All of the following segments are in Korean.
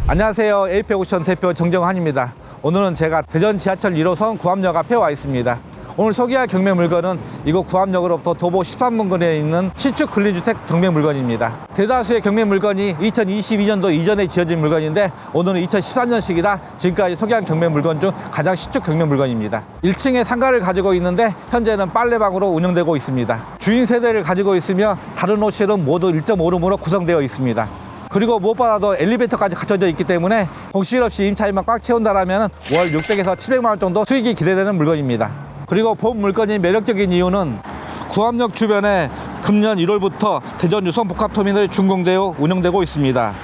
안녕하세요. 에이펙옵션 대표 정정환입니다. 오늘은 제가 대전 지하철 1호선 구암역 앞에 와 있습니다. 오늘 소개할 경매 물건은 이곳 구암역으로부터 도보 13분거리에 있는 신축 근린주택 경매 물건입니다. 대다수의 경매 물건이 2022년도 이전에 지어진 물건인데 오늘은 2014년식이라 지금까지 소개한 경매 물건 중 가장 신축 경매 물건입니다. 1층에 상가를 가지고 있는데 현재는 빨래방으로 운영되고 있습니다. 주인 세대를 가지고 있으며 다른 호실은 모두 1.5룸으로 구성되어 있습니다. 그리고 무엇보다도 엘리베이터까지 갖춰져 있기 때문에 공실 없이 임차인만 꽉 채운다라면 월 600에서 700만 원 정도 수익이 기대되는 물건입니다. 그리고 본 물건이 매력적인 이유는 구암역 주변에 금년 1월부터 대전 유성복합터미널이 준공되어 운영되고 있습니다.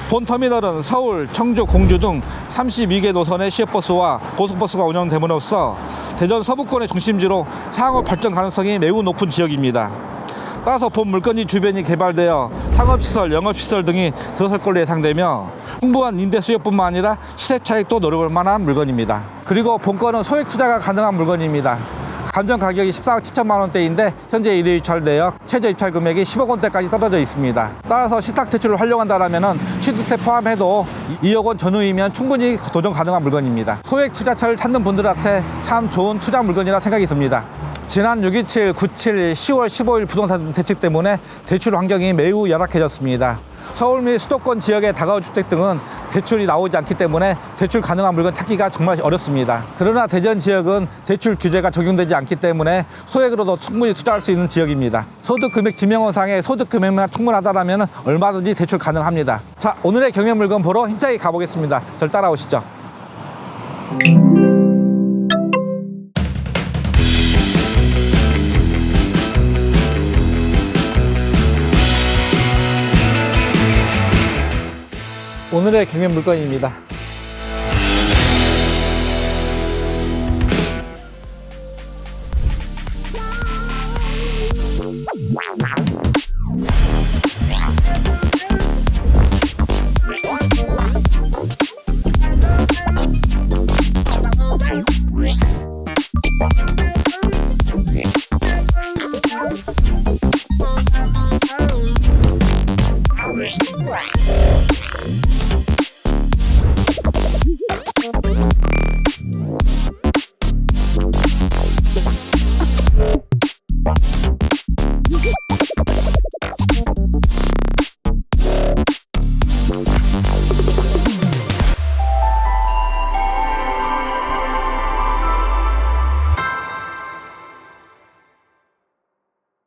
본 터미널은 서울, 청주, 공주 등 32개 노선의 시외버스와 고속버스가 운영됨으로써 대전 서부권의 중심지로 향후 발전 가능성이 매우 높은 지역입니다. 따라서 본 물건지 주변이 개발되어 상업시설, 영업시설 등이 들어설 걸로 예상되며 풍부한 임대 수요뿐만 아니라 시세 차익도 노려볼 만한 물건입니다. 그리고 본건은 소액 투자가 가능한 물건입니다. 감정 가격이 14억 7천만 원대인데 현재 1회 입찰되어 최저 입찰 금액이 10억 원대까지 떨어져 있습니다. 따라서 신탁 대출을 활용한다면 취득세 포함해도 2억 원 전후이면 충분히 도전 가능한 물건입니다. 소액 투자처를 찾는 분들한테 참 좋은 투자 물건이라 생각이 듭니다. 지난 6.27, 9.7, 10월 15일 부동산 대책 때문에 대출 환경이 매우 열악해졌습니다. 서울 및 수도권 지역의 다가구 주택 등은 대출이 나오지 않기 때문에 대출 가능한 물건 찾기가 정말 어렵습니다. 그러나 대전 지역은 대출 규제가 적용되지 않기 때문에 소액으로도 충분히 투자할 수 있는 지역입니다. 소득 금액 지명원상의 소득 금액만 충분하다면 얼마든지 대출 가능합니다. 자, 오늘의 경매 물건 보러 힘차게 가보겠습니다. 절 따라오시죠. 오늘의 경매 물건입니다.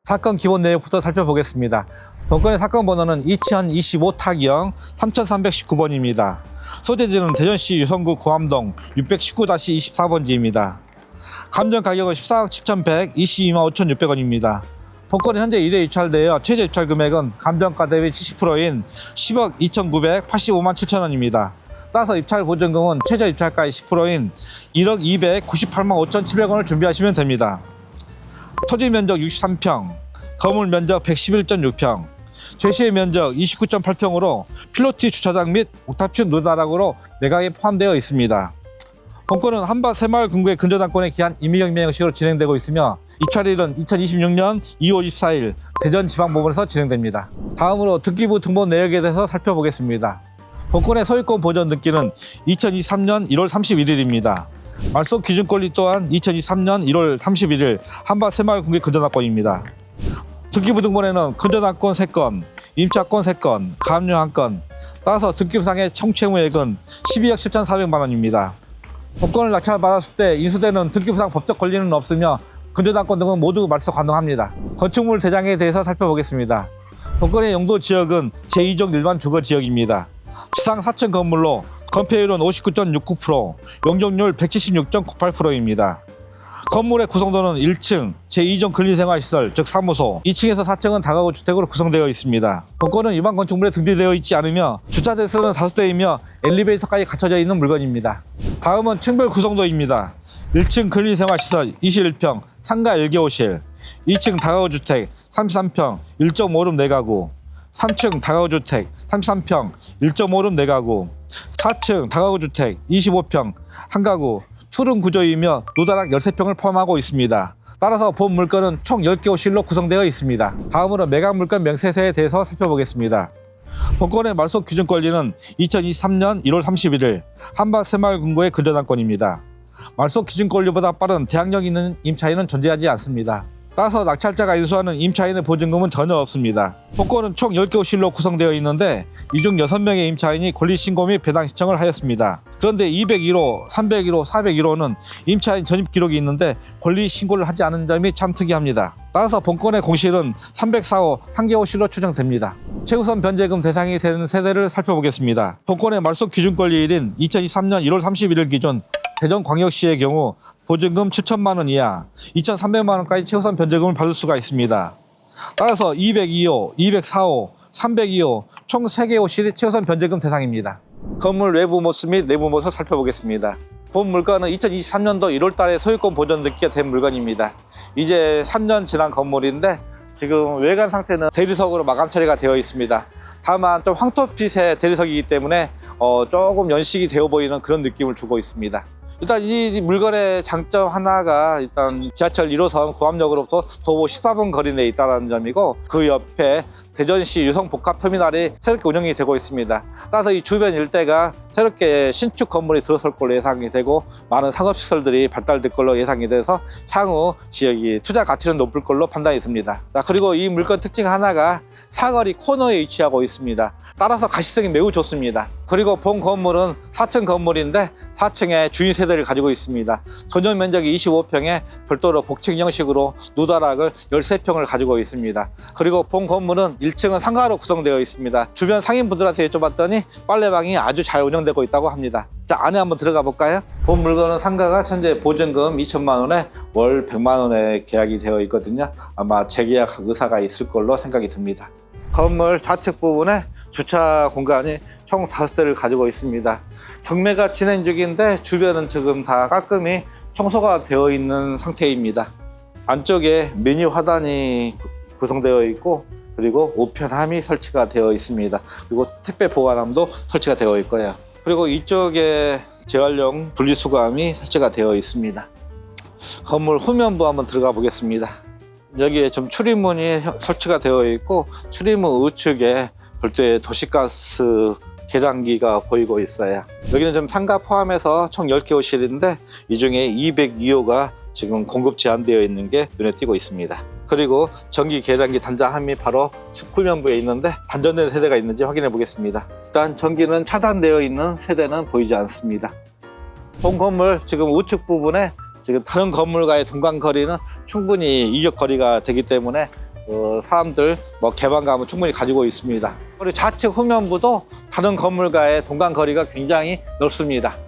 사건 기본 내역부터 살펴보겠습니다. 본건의 사건 번호는 2025 타기형 3319번입니다. 소재지는 대전시 유성구 구암동 619-24번지입니다. 감정 가격은 14억 7,100, 22만 5,600원입니다. 본건은 현재 1회 입찰되어 최저 입찰 금액은 감정가 대비 70%인 10억 2,985만 7천원입니다. 따라서 입찰 보증금은 최저 입찰가의 10%인 1억 298만 5,700원을 준비하시면 됩니다. 토지 면적 63평, 건물 면적 111.6평, 제시의 면적 29.8평으로 필로티 주차장 및 옥탑층 노다락으로 매각에 포함되어 있습니다. 본건은 한밭 새마을 금구의 근저당권에 기한 임의경매 형식으로 진행되고 있으며 입찰일은 2026년 2월 24일 대전지방법원에서 진행됩니다. 다음으로 등기부 등본 내역에 대해서 살펴보겠습니다. 본건의 소유권 보전 등기는 2023년 1월 31일입니다. 말소 기준권리 또한 2023년 1월 31일 한밭 새마을 금구의 근저당권입니다. 등기부 등본에는 근저당권 3건, 임차권 3건, 가압류 1건, 따라서 등기부상의 총 채무액은 12억 7,400만 원입니다. 본건을 낙찰받았을 때 인수되는 등기부상 법적 권리는 없으며 근저당권 등은 모두 말소 가능합니다. 건축물 대장에 대해서 살펴보겠습니다. 본건의 용도 지역은 제2종 일반 주거 지역입니다. 지상 4층 건물로 건폐율은 59.69%, 용적률 176.98%입니다. 건물의 구성도는 1층, 제2종 근린생활시설, 즉 사무소, 2층에서 4층은 다가구 주택으로 구성되어 있습니다. 본건은 일반 건축물에 등재되어 있지 않으며 주차 대수는 5대이며 엘리베이터까지 갖춰져 있는 물건입니다. 다음은 층별 구성도입니다. 1층 근린생활시설 21평, 상가 1개호실, 2층 다가구 주택 33평, 1.5룸 4가구, 3층 다가구주택 33평 1.5룸 4가구, 4층 다가구주택 25평 1가구, 투룸 구조이며 노다락 13평을 포함하고 있습니다. 따라서 본 물건은 총 10개 호실로 구성되어 있습니다. 다음으로 매각 물건 명세서에 대해서 살펴보겠습니다. 본건의 말소 기준 권리는 2023년 1월 31일 한밭새마을금고의 근저당권입니다. 말소 기준 권리보다 빠른 대항력 있는 임차인은 존재하지 않습니다. 따라서 낙찰자가 인수하는 임차인의 보증금은 전혀 없습니다. 본건은 총 10개 호실로 구성되어 있는데 이 중 6명의 임차인이 권리신고 및 배당 신청을 하였습니다. 그런데 201호, 301호, 401호는 임차인 전입 기록이 있는데 권리신고를 하지 않은 점이 참 특이합니다. 따라서 본건의 공실은 304호 1개 호실로 추정됩니다. 최우선 변제금 대상이 되는 세대를 살펴보겠습니다. 본건의 말소 기준 권리일인 2023년 1월 31일 기준 대전광역시의 경우 보증금 7천만 원 이하 2,300만 원까지 최우선 변제금을 받을 수가 있습니다. 따라서 202호, 204호, 302호 총 3개 호실이 최우선 변제금 대상입니다. 건물 외부 모습 및 내부 모습 살펴보겠습니다. 본 물건은 2023년도 1월 달에 소유권 보전 등기가 된 물건입니다. 이제 3년 지난 건물인데 지금 외관 상태는 대리석으로 마감 처리가 되어 있습니다. 다만 좀 황토빛의 대리석이기 때문에 조금 연식이 되어 보이는 그런 느낌을 주고 있습니다. 일단 이 물건의 장점 하나가 일단 지하철 1호선 구암역으로부터 도보 14분 거리 내에 있다는 점이고, 그 옆에 대전시 유성복합터미널이 새롭게 운영이 되고 있습니다. 따라서 이 주변 일대가 새롭게 신축 건물이 들어설 걸로 예상이 되고 많은 상업시설들이 발달될 걸로 예상이 돼서 향후 지역이 투자 가치는 높을 걸로 판단이 듭니다. 그리고 이 물건 특징 하나가 사거리 코너에 위치하고 있습니다. 따라서 가시성이 매우 좋습니다. 그리고 본 건물은 4층 건물인데 4층에 주인 세대를 가지고 있습니다. 전용 면적이 25평에 별도로 복층 형식으로 누다락을 13평을 가지고 있습니다. 그리고 본 건물은 1층은 상가로 구성되어 있습니다. 주변 상인분들한테 여쭤봤더니 빨래방이 아주 잘 운영되고 있다고 합니다. 자, 안에 한번 들어가 볼까요? 본 물건은 상가가 현재 보증금 2천만 원에 월 100만 원에 계약이 되어 있거든요. 아마 재계약 의사가 있을 걸로 생각이 듭니다. 건물 좌측 부분에 주차 공간이 총 5대를 가지고 있습니다. 경매가 진행 중인데 주변은 지금 다 깔끔히 청소가 되어 있는 상태입니다. 안쪽에 메뉴 화단이 구성되어 있고, 그리고 우편함이 설치가 되어 있습니다. 그리고 택배 보관함도 설치가 되어 있고요. 그리고 이쪽에 재활용 분리수거함이 설치가 되어 있습니다. 건물 후면부 한번 들어가 보겠습니다. 여기에 좀 출입문이 설치가 되어 있고, 출입문 우측에 별도의 도시가스 계량기가 보이고 있어요. 여기는 좀 상가 포함해서 총 10개 호실인데 이 중에 202호가 지금 공급 제한되어 있는 게 눈에 띄고 있습니다. 그리고 전기 계량기 단자함이 바로 후면부에 있는데 단전된 세대가 있는지 확인해 보겠습니다. 일단 전기는 차단되어 있는 세대는 보이지 않습니다. 본 건물 지금 우측 부분에 지금 다른 건물과의 동간 거리는 충분히 이격 거리가 되기 때문에 사람들 개방감은 충분히 가지고 있습니다. 그리고 좌측 후면부도 다른 건물과의 동간 거리가 굉장히 넓습니다.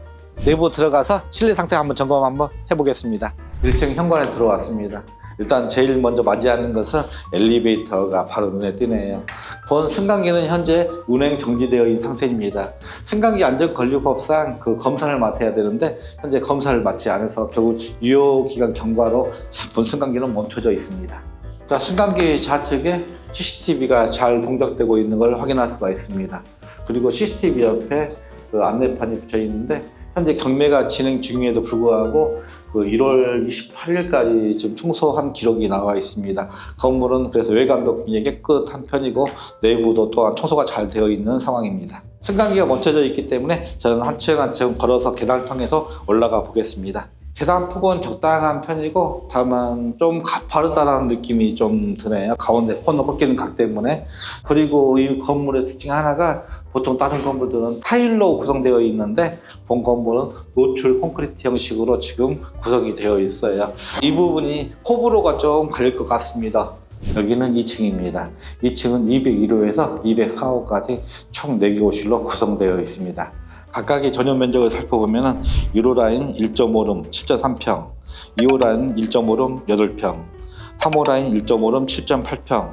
내부 들어가서 실내 상태 한번 점검 한번 해보겠습니다. 1층 현관에 들어왔습니다. 일단 제일 먼저 맞이하는 것은 엘리베이터가 바로 눈에 띄네요. 본 승강기는 현재 운행 정지되어 있는 상태입니다. 승강기 안전관리법상 그 검사를 맡아야 되는데 현재 검사를 맡지 않아서 결국 유효기간 경과로 본 승강기는 멈춰져 있습니다. 자, 승강기 좌측에 CCTV가 잘 동작되고 있는 걸 확인할 수가 있습니다. 그리고 CCTV 옆에 그 안내판이 붙여 있는데 현재 경매가 진행 중임에도 불구하고 그 1월 28일까지 지금 청소한 기록이 나와 있습니다. 건물은 그래서 외관도 굉장히 깨끗한 편이고 내부도 또한 청소가 잘 되어 있는 상황입니다. 승강기가 멈춰져 있기 때문에 저는 한 층 한 층 걸어서 계단을 통해서 올라가 보겠습니다. 계단폭은 적당한 편이고 다만 좀 가파르다라는 느낌이 좀 드네요. 가운데 코너 꺾이는 각 때문에. 그리고 이 건물의 특징 하나가 보통 다른 건물들은 타일로 구성되어 있는데 본 건물은 노출 콘크리트 형식으로 지금 구성이 되어 있어요. 이 부분이 호불호가 좀 갈릴 것 같습니다. 여기는 2층입니다. 2층은 201호에서 204호까지 총 4개 호실로 구성되어 있습니다. 각각의 전용 면적을 살펴보면 1호 라인 1.5룸 7.3평, 2호 라인 1.5룸 8평, 3호 라인 1.5룸 7.8평,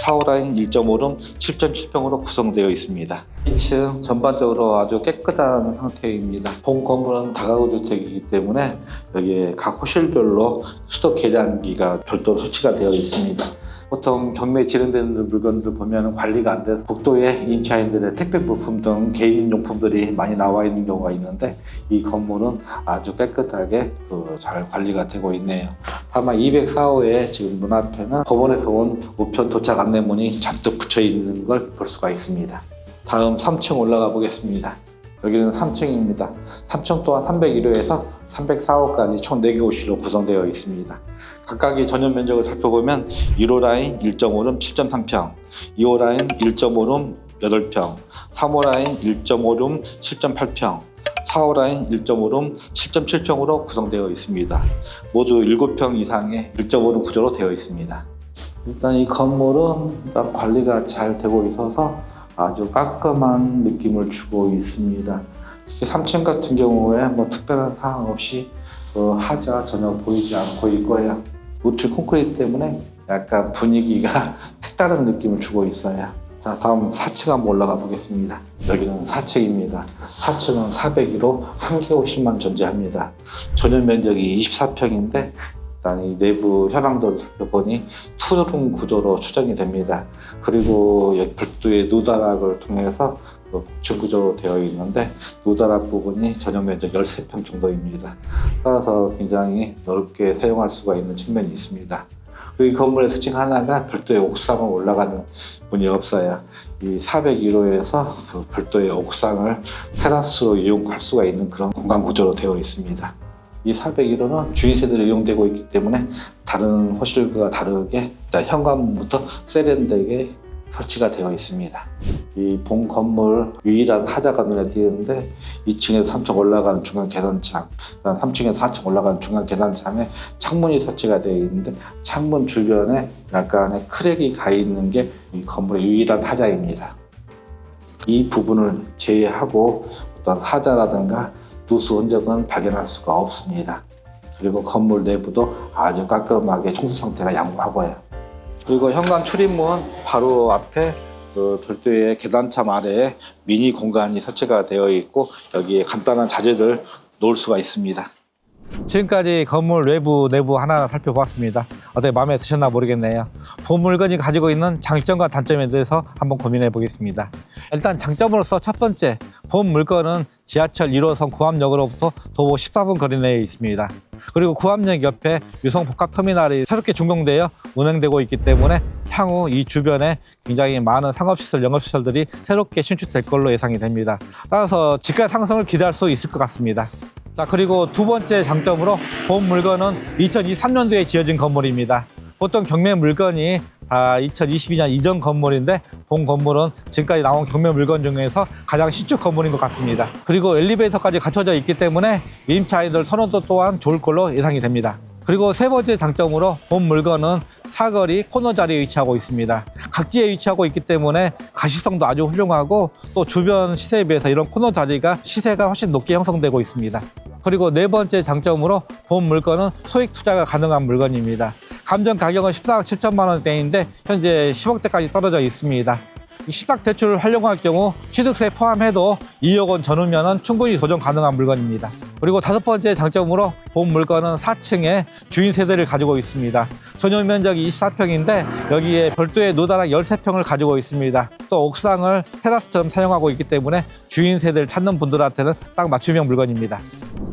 4호 라인 1.5룸 7.7평으로 구성되어 있습니다. 2층 전반적으로 아주 깨끗한 상태입니다. 본 건물은 다가구 주택이기 때문에 여기에 각 호실별로 수도 계량기가 별도로 설치가 되어 있습니다. 보통 경매 진행되는 물건들 보면 관리가 안 돼서 복도에 임차인들의 택배 부품 등 개인 용품들이 많이 나와 있는 경우가 있는데 이 건물은 아주 깨끗하게 잘 관리가 되고 있네요. 다만 204호에 지금 문 앞에는 법원에서 온 우편 도착 안내문이 잔뜩 붙여 있는 걸 볼 수가 있습니다. 다음 3층 올라가 보겠습니다. 여기는 3층입니다. 3층 또한 301호에서 304호까지 총 4개 호실로 구성되어 있습니다. 각각의 전용 면적을 살펴보면 1호 라인 1.5룸 7.3평, 2호 라인 1.5룸 8평, 3호 라인 1.5룸 7.8평, 4호 라인 1.5룸 7.7평으로 구성되어 있습니다. 모두 7평 이상의 1.5룸 구조로 되어 있습니다. 일단 이 건물은 일단 관리가 잘 되고 있어서 아주 깔끔한 느낌을 주고 있습니다. 특히 3층 같은 경우에 뭐 특별한 사항 없이 하자 전혀 보이지 않고 있고요. 노출 콘크리트 때문에 약간 분위기가 색다른 느낌을 주고 있어요. 자, 다음 4층 한번 올라가 보겠습니다. 여기는 4층입니다. 4층은 401호 한 개 호실만 존재합니다. 전용 면적이 24평인데 일단 이 내부 현황도를 살펴보니 투룸 구조로 추정이 됩니다. 그리고 별도의 누다락을 통해서 복층 구조로 되어 있는데 누다락 부분이 전용 면적 13평 정도입니다. 따라서 굉장히 넓게 사용할 수가 있는 측면이 있습니다. 그리고 이 건물의 특징 하나가 별도의 옥상을 올라가는 문이 없어요. 이 401호에서 그 별도의 옥상을 테라스로 이용할 수가 있는 그런 공간 구조로 되어 있습니다. 이 401호는 주인 세대로 이용되고 있기 때문에 다른 호실과 다르게 현관부터 세련되게 설치가 되어 있습니다. 이 본 건물 유일한 하자가 눈에 띄는데 2층에서 3층 올라가는 중간 계단창, 그다음 3층에서 4층 올라가는 중간 계단창에 창문이 설치가 되어 있는데 창문 주변에 약간의 크랙이 가 있는 게 이 건물의 유일한 하자입니다. 이 부분을 제외하고 어떤 하자라든가 누수 흔적은 발견할 수가 없습니다. 그리고 건물 내부도 아주 깔끔하게 청소 상태가 양호하고요. 그리고 현관 출입문 바로 앞에 별도의 계단참 아래에 미니 공간이 설치가 되어 있고 여기에 간단한 자재들 놓을 수가 있습니다. 지금까지 건물 외부 내부 하나하나 살펴보았습니다. 어떻게 마음에 드셨나 모르겠네요. 본 물건이 가지고 있는 장점과 단점에 대해서 한번 고민해 보겠습니다. 일단 장점으로서 첫 번째, 본 물건은 지하철 1호선 구암역으로부터 도보 14분 거리 내에 있습니다. 그리고 구암역 옆에 유성복합터미널이 새롭게 준공되어 운행되고 있기 때문에 향후 이 주변에 굉장히 많은 상업시설, 영업시설들이 새롭게 신축될 걸로 예상이 됩니다. 따라서 집가 상승을 기대할 수 있을 것 같습니다. 자, 그리고 두 번째 장점으로 본 물건은 2023년도에 지어진 건물입니다. 보통 경매 물건이 다 2022년 이전 건물인데 본 건물은 지금까지 나온 경매 물건 중에서 가장 신축 건물인 것 같습니다. 그리고 엘리베이터까지 갖춰져 있기 때문에 임차인들 선호도 또한 좋을 걸로 예상이 됩니다. 그리고 세 번째 장점으로 본 물건은 사거리 코너 자리에 위치하고 있습니다. 각지에 위치하고 있기 때문에 가시성도 아주 훌륭하고 또 주변 시세에 비해서 이런 코너 자리가 시세가 훨씬 높게 형성되고 있습니다. 그리고 네 번째 장점으로 본 물건은 소액 투자가 가능한 물건입니다. 감정 가격은 14억 7천만 원대인데 현재 10억대까지 떨어져 있습니다. 시딱 대출을 활용할 경우 취득세 포함해도 2억 원 전후면은 충분히 도전 가능한 물건입니다. 그리고 다섯 번째 장점으로 본 물건은 4층에 주인 세대를 가지고 있습니다. 전용 면적이 24평인데 여기에 별도의 노다락 13평을 가지고 있습니다. 또 옥상을 테라스처럼 사용하고 있기 때문에 주인 세대를 찾는 분들한테는 딱 맞춤형 물건입니다.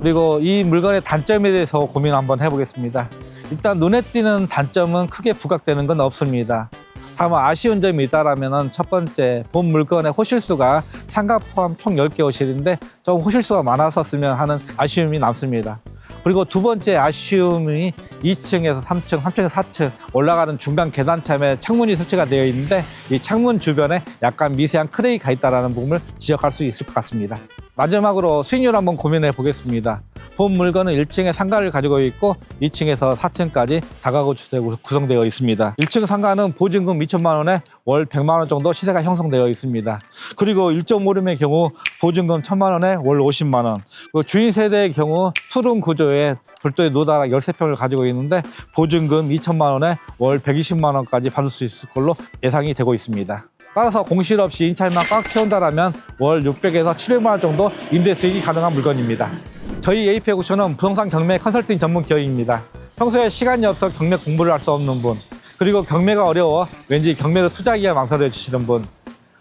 그리고 이 물건의 단점에 대해서 고민 한번 해보겠습니다. 일단 눈에 띄는 단점은 크게 부각되는 건 없습니다. 다만 아쉬운 점이 있다라면 첫 번째, 본 물건의 호실수가 상가 포함 총 10개 호실인데 좀 호실수가 많았었으면 하는 아쉬움이 남습니다. 그리고 두 번째 아쉬움이 2층에서 3층, 3층에서 4층 올라가는 중간 계단참에 창문이 설치가 되어 있는데 이 창문 주변에 약간 미세한 크랙이 가 있다는 부분을 지적할 수 있을 것 같습니다. 마지막으로 수익률 한번 고민해 보겠습니다. 본 물건은 1층에 상가를 가지고 있고 2층에서 4층까지 다가구 주택으로 구성되어 있습니다. 1층 상가는 보증금 2천만 원에 월 100만 원 정도 시세가 형성되어 있습니다. 그리고 1.5룸의 경우 보증금 1,000만 원에 월 50만 원. 주인 세대의 경우 투룸 구조에 별도의 노다락 13평을 가지고 있는데 보증금 2천만 원에 월 120만 원까지 받을 수 있을 걸로 예상이 되고 있습니다. 따라서 공실 없이 임차인만 꽉 채운다라면 월 600에서 700만 원 정도 임대 수익이 가능한 물건입니다. 저희 에이펙오션은 부동산 경매 컨설팅 전문 기업입니다. 평소에 시간이 없어 경매 공부를 할 수 없는 분, 그리고 경매가 어려워 왠지 경매로 투자하기가 망설여 주시는 분,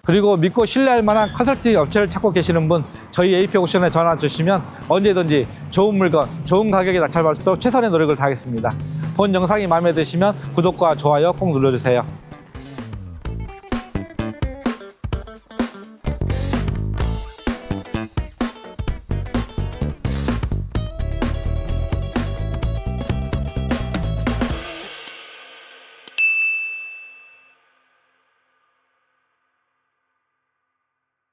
그리고 믿고 신뢰할 만한 컨설팅 업체를 찾고 계시는 분, 저희 에이펙오션에 전화 주시면 언제든지 좋은 물건, 좋은 가격에 낙찰받을 수 있도록 최선의 노력을 다하겠습니다. 본 영상이 마음에 드시면 구독과 좋아요 꼭 눌러주세요.